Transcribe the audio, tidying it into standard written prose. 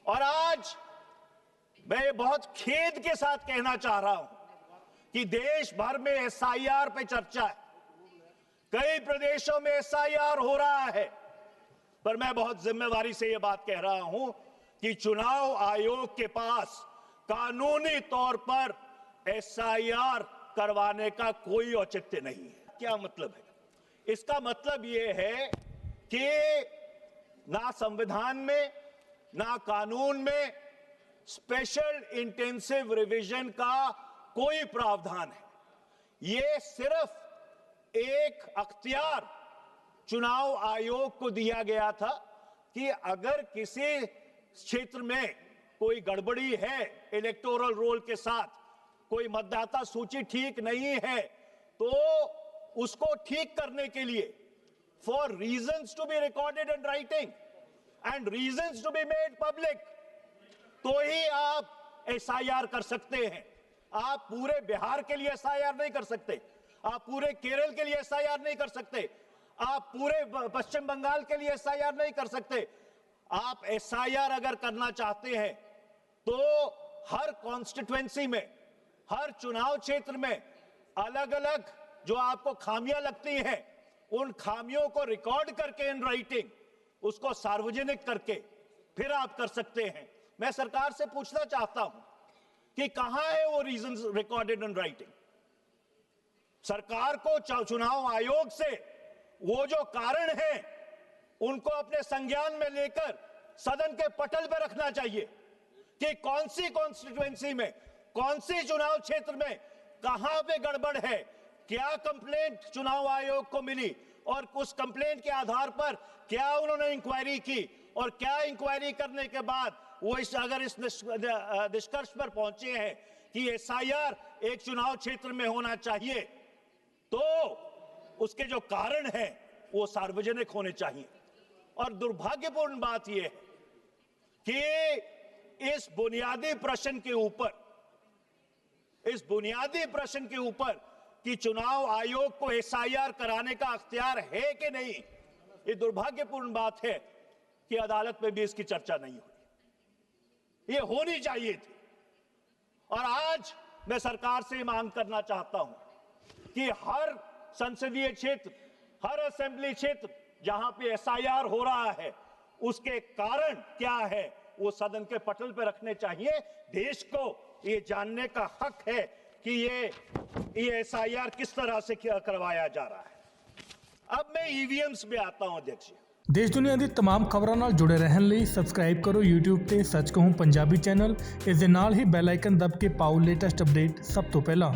और आज मैं बहुत खेद के साथ कहना चाह रहा हूं कि देश भर में एसआईआर पे चर्चा है, कई प्रदेशों में एसआईआर हो रहा है, पर मैं बहुत जिम्मेवारी से यह बात कह रहा हूं कि चुनाव आयोग के पास कानूनी तौर पर एसआईआर करवाने का कोई औचित्य नहीं है। क्या मतलब है? इसका मतलब यह है कि ना संविधान में ना कानून में स्पेशल इंटेंसिव रिवीजन का कोई प्रावधान है। यह सिर्फ एक अख्तियार चुनाव आयोग को दिया गया था कि अगर किसी क्षेत्र में कोई गड़बड़ी है इलेक्टोरल रोल के साथ, कोई मतदाता सूची ठीक नहीं है, तो उसको ठीक करने के लिए for reasons to be recorded in writing and reasons to be made public, तो ही आप एसआईआर कर सकते हैं। आप पूरे बिहार के लिए एसआईआर नहीं कर सकते, आप पूरे केरल के लिए एसआईआर नहीं कर सकते, आप पूरे पश्चिम बंगाल के लिए एसआईआर नहीं कर सकते। आप एसआईआर अगर करना चाहते हैं तो हर कॉन्स्टिट्यूएंसी में, हर चुनाव क्षेत्र में अलग अलग जो आपको खामियां लगती हैं, उन खामियों को रिकॉर्ड करके इन राइटिंग उसको सार्वजनिक करके फिर आप कर सकते हैं। मैं सरकार से पूछना चाहता हूं कि कहां है वो रीजंस रिकॉर्डेड इन राइटिंग। सरकार को चुनाव आयोग से वो जो कारण है उनको अपने संज्ञान में लेकर सदन के पटल पर रखना चाहिए कि कौन सी कॉन्स्टिट्यूएंसी में, कौन सी चुनाव क्षेत्र में कहां पे गड़बड़ है, क्या कंप्लेंट चुनाव आयोग को मिली और उस कंप्लेंट के आधार पर क्या उन्होंने इंक्वायरी की, और क्या इंक्वायरी करने के बाद वो अगर इस निष्कर्ष पर पहुंचे हैं कि एसआईआर एक चुनाव क्षेत्र में होना चाहिए, तो उसके जो कारण हैं वो सार्वजनिक होने चाहिए। और दुर्भाग्यपूर्ण बात यह है कि इस बुनियादी प्रश्न के ऊपर कि चुनाव आयोग को एसआईआर कराने का अख्तियार है कि नहीं, ये दुर्भाग्यपूर्ण बात है कि अदालत में भी इसकी चर्चा नहीं हुई। ये होनी चाहिए थी। और आज मैं सरकार से मांग करना चाहता हूं कि हर संसदीय क्षेत्र, हर असेंबली क्षेत्र जहां पे एसआईआर हो रहा है, उसके कारण क्या है वो सदन के पटल पे रखने चाहिए। देश को ये जानने का हक है कि ये एसआईआर किस तरह से करवाया जा रहा है। अब मैं ईवीएम्स पे आता हूं अध्यक्ष। देश दुनिया ਦੀ तमाम ਖਬਰਾਂ ਨਾਲ ਜੁੜੇ ਰਹਿਣ ਲਈ ਸਬਸਕ੍ਰਾਈਬ ਕਰੋ YouTube ਤੇ ਸੱਚ ਕਹੂੰ ਪੰਜਾਬੀ ਚੈਨਲ। ਇਸ ਦੇ ਨਾਲ ਹੀ ਬੈਲ ਆਈਕਨ ਦਬ ਕੇ ਪਾਓ ਲੇਟੈਸਟ ਅਪਡੇਟ ਸਭ ਤੋਂ ਪਹਿਲਾਂ।